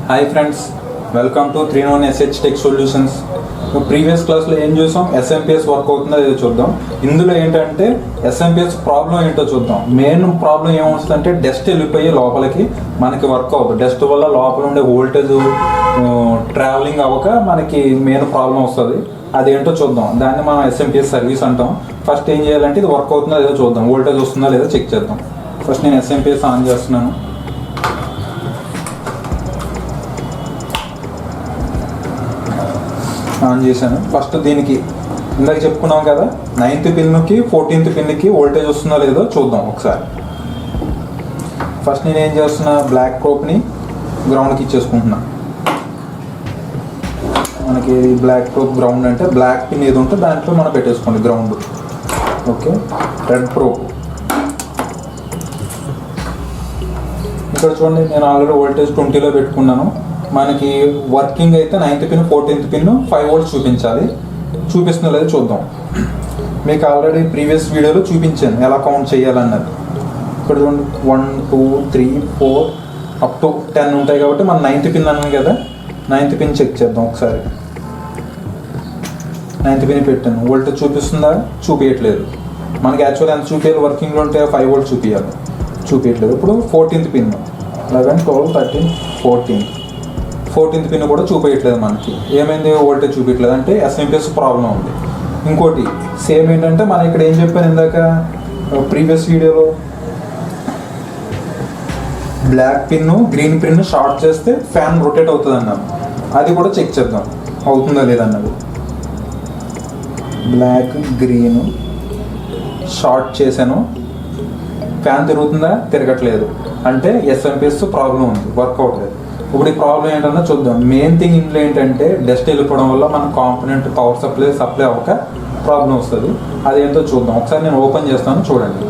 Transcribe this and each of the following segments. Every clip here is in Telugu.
Hi friends, welcome to 3-in-1 S&H TECH SOLUTIONS. Previous క్లాస్లో ఏం చూసాం, SMPS వర్క్ అవుతుందో ఏదో చూద్దాం. ఇందులో ఏంటంటే SMPS ప్రాబ్లం ఏంటో చూద్దాం. మెయిన్ ప్రాబ్లం ఏమొస్తుందంటే డస్ట్ వెళ్ళిపోయి లోపలికి మనకి వర్క్ అవ్వదు. డస్ట్ వల్ల లోపల ఉండే వోల్టేజ్ ట్రావెలింగ్ అవ్వక మనకి మెయిన్ ప్రాబ్లం వస్తుంది. అదేంటో చూద్దాం. దాన్ని మనం SMPS సర్వీస్ అంటాం. ఫస్ట్ ఏం చేయాలంటే ఇది వర్క్ అవుతుందో లేదో చూద్దాం, వోల్టేజ్ వస్తుందో లేదో చెక్ చేద్దాం. ఫస్ట్ నేను SMPS ఆన్ చేస్తున్నాను. ఆన్ చేశాను. ఫస్ట్ దీనికి ఇందాక చెప్పుకున్నాం కదా, 9th పిన్కి 14th పిన్కి వోల్టేజ్ వస్తుందో లేదో చూద్దాం ఒకసారి. ఫస్ట్ నేను ఏం చేస్తున్నా, బ్లాక్ ప్రోప్ని గ్రౌండ్కి ఇచ్చేసుకుంటున్నా. మనకి బ్లాక్ ప్రోప్ గ్రౌండ్ అంటే బ్లాక్ పిన్ ఏది ఉంటే దాంట్లో మనం పెట్టేసుకోండి గ్రౌండ్. ఓకే, రెడ్ ప్రోప్ ఇక్కడ చూడండి, నేను ఆల్రెడీ వోల్టేజ్ 20లో పెట్టుకున్నాను. మనకి వర్కింగ్ అయితే 9th pin 14th pin 5 volts చూపించాలి. చూపిస్తుందో లేదో చూద్దాం. మీకు ఆల్రెడీ ప్రీవియస్ వీడియోలో చూపించాను ఎలా కౌంట్ చేయాలన్నది. ఇక్కడ చూడండి, 1 2 3 4 అప్ టు 10 ఉంటాయి కాబట్టి మనం 9th పిన్ అన్నాను కదా, 9th పిన్ చెక్ చేద్దాం ఒకసారి. 9th పిన్ పెట్టాను, వోల్టేజ్ చూపిస్తుందా? చూపించట్లేదు. మనకి యాక్చువల్ ఎంత చూపించాలి, వర్కింగ్లో ఉంటే 5 volts చూపించాలి, చూపించట్లేదు. ఇప్పుడు 14th పిన్ 11 12 13 14th పిన్ కూడా చూపించట్లేదు. మనకి ఏమైంది, వోల్టేజ్ చూపించట్లేదు అంటే SMPS ప్రాబ్లం ఉంది. ఇంకోటి సేమ్ ఏంటంటే మనం ఇక్కడ ఏం చెప్పాను ఇందాక ప్రీవియస్ వీడియోలో, black pin green pin short చేస్తే ఫ్యాన్ రొటేట్ అవుతుంది అన్నాను. అది కూడా చెక్ చేద్దాం అవుతుందా లేదన్నది. బ్లాక్ గ్రీన్ షార్ట్ చేశాను, ఫ్యాన్ తిరుగుతుందా? తిరగట్లేదు. అంటే SMPS ప్రాబ్లం ఉంది, వర్క్ అవ్వట్లేదు. ఇప్పుడు ఈ ప్రాబ్లం ఏంటన్నా చూద్దాం. మెయిన్ థింగ్ ఇందులో ఏంటంటే డస్ట్ వెళ్ళిపోవడం వల్ల మన కాంపోనెంట్ పవర్ సప్లై అవ్వక ప్రాబ్లం వస్తుంది. అదేంటో చూద్దాం ఒకసారి. నేను ఓపెన్ చేస్తాను, చూడండి.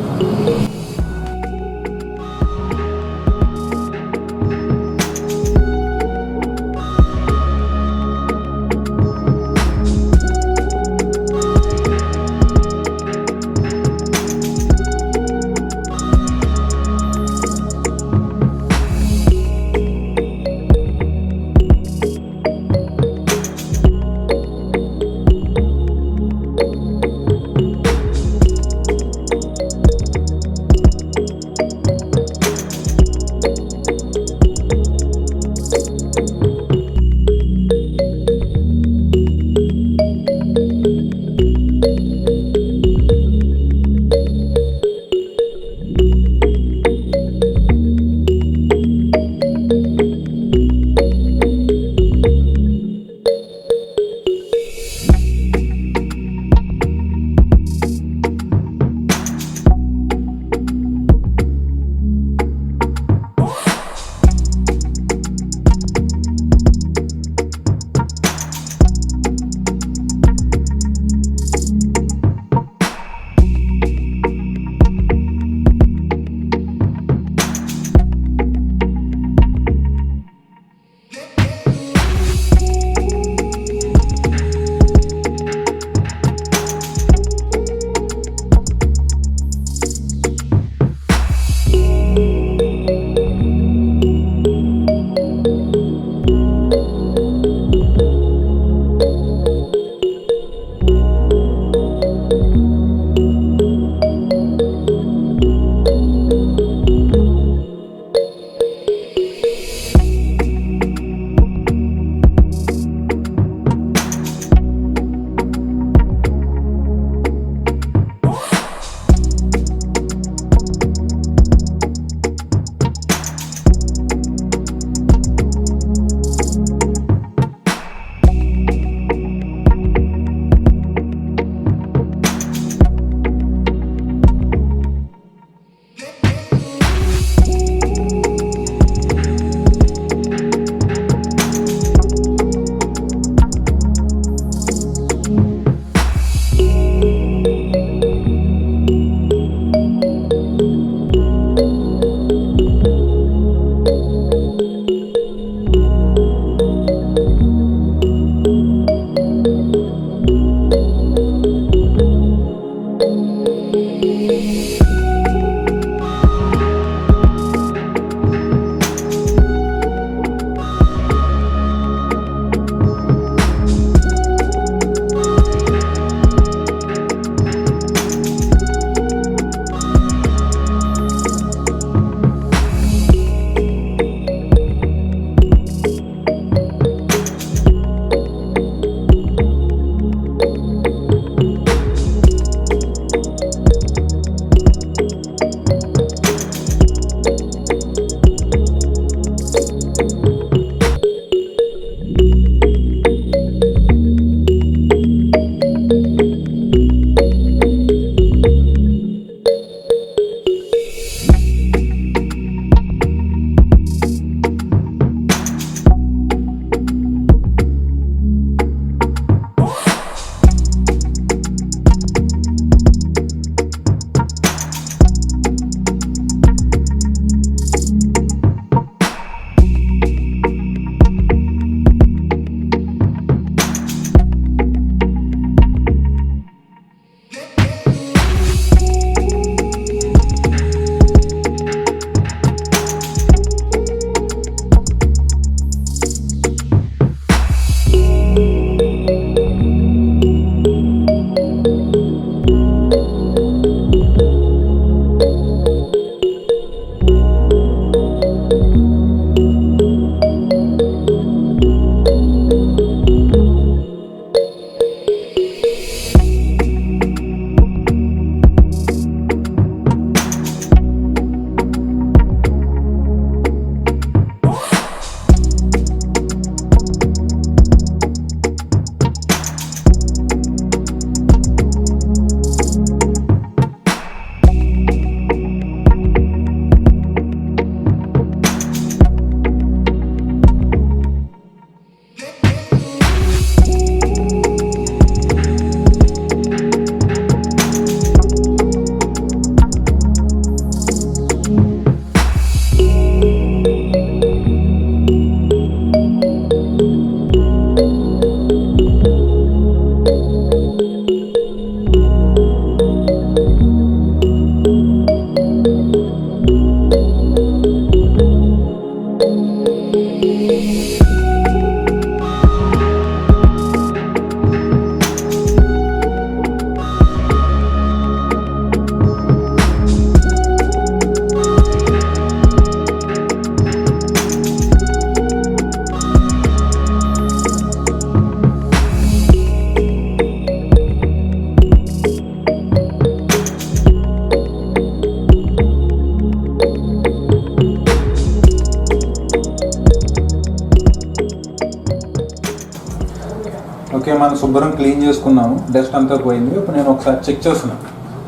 ఓకే, మనం శుభ్రం క్లీన్ చేసుకున్నాము, డస్ట్ అంతా పోయింది. ఇప్పుడు నేను ఒకసారి చెక్ చేస్తున్నాను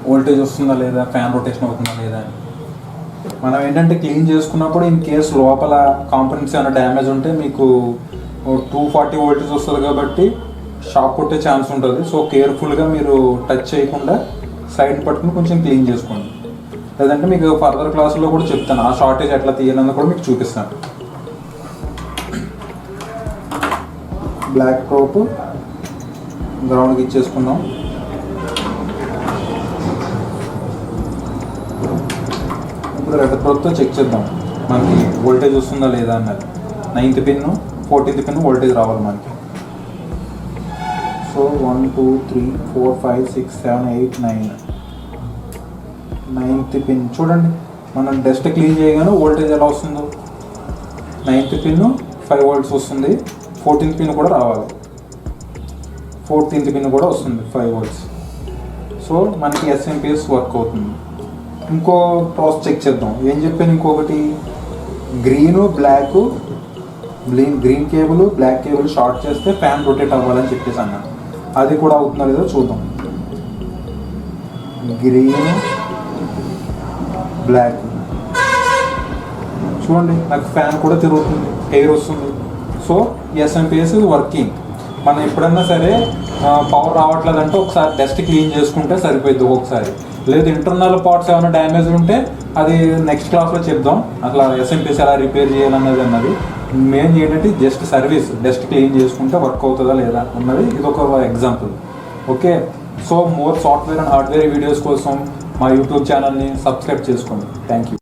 వోల్టేజ్ వస్తుందా లేదా, ఫ్యాన్ రొటేషన్ అవుతుందా లేదా అని. మనం ఏంటంటే క్లీన్ చేసుకున్నప్పుడు ఇన్ కేసు లోపల కాంపోనెంట్స్ ఏమైనా డ్యామేజ్ ఉంటే మీకు 240 వోల్టేజ్ వస్తుంది కాబట్టి షాక్ కొట్టే ఛాన్స్ ఉంటుంది. సో కేర్ఫుల్గా మీరు టచ్ చేయకుండా సైడ్ పట్టుకుని కొంచెం క్లీన్ చేసుకోండి. లేదంటే మీకు ఫర్దర్ క్లాసులో కూడా చెప్తాను ఆ షార్టేజ్ ఎట్లా తీయాలని కూడా మీకు చూపిస్తాను. బ్లాక్ ప్రోప్ గ్రౌండ్కి ఇచ్చేసుకున్నాం. ఇప్పుడు రెడ్ ప్రోప్తో చెక్ చేద్దాం మనకి వోల్టేజ్ వస్తుందా లేదా అన్నది. 9th pin 14th pin voltage రావాలి మనకి. సో 1 2 3 4 5 6 7 8 9 9th పిన్ చూడండి, మనం డస్ట్ క్లీన్ చేయగానే వోల్టేజ్ ఎలా వస్తుందో. 9th పిన్ 5 volts వస్తుంది. 14th పిన్ కూడా రావాలి. 14th పిన్ కూడా వస్తుంది 5 volts. సో మనకి SMPS వర్క్ అవుతుంది. ఇంకో ప్రాసెస్ చెక్ చేద్దాం. ఏం చెప్పాను ఇంకొకటి, green cable black cable short చేస్తే ఫ్యాన్ రొటేట్ అవ్వాలని చెప్పేసి అన్నాను. అది కూడా అవుతుందా లేదో చూద్దాం. గ్రీన్ బ్లాక్ చూడండి, నాకు ఫ్యాన్ కూడా తిరుగుతుంది, ఎయిర్ వస్తుంది. So SMPS is working. మనం ఎప్పుడన్నా సరే పవర్ రావట్లేదంటే ఒకసారి డస్ట్ క్లీన్ చేసుకుంటే సరిపోద్ది. ఒకసారి లేదు ఇంటర్నల్ పార్ట్స్ ఏమైనా డ్యామేజ్ ఉంటే అది నెక్స్ట్ క్లాస్లో చెప్దాం, అసలు SMPS ఎలా రిపేర్ చేయాలన్నది. మెయిన్ ఏంటంటే జస్ట్ సర్వీస్, డస్ట్ క్లీన్ చేసుకుంటే వర్క్ అవుతుందా లేదా అన్నది ఇది ఒక example. Okay, so more software and hardware videos కోసం మా యూట్యూబ్ ఛానల్ని సబ్స్క్రైబ్ చేసుకోండి. Thank you.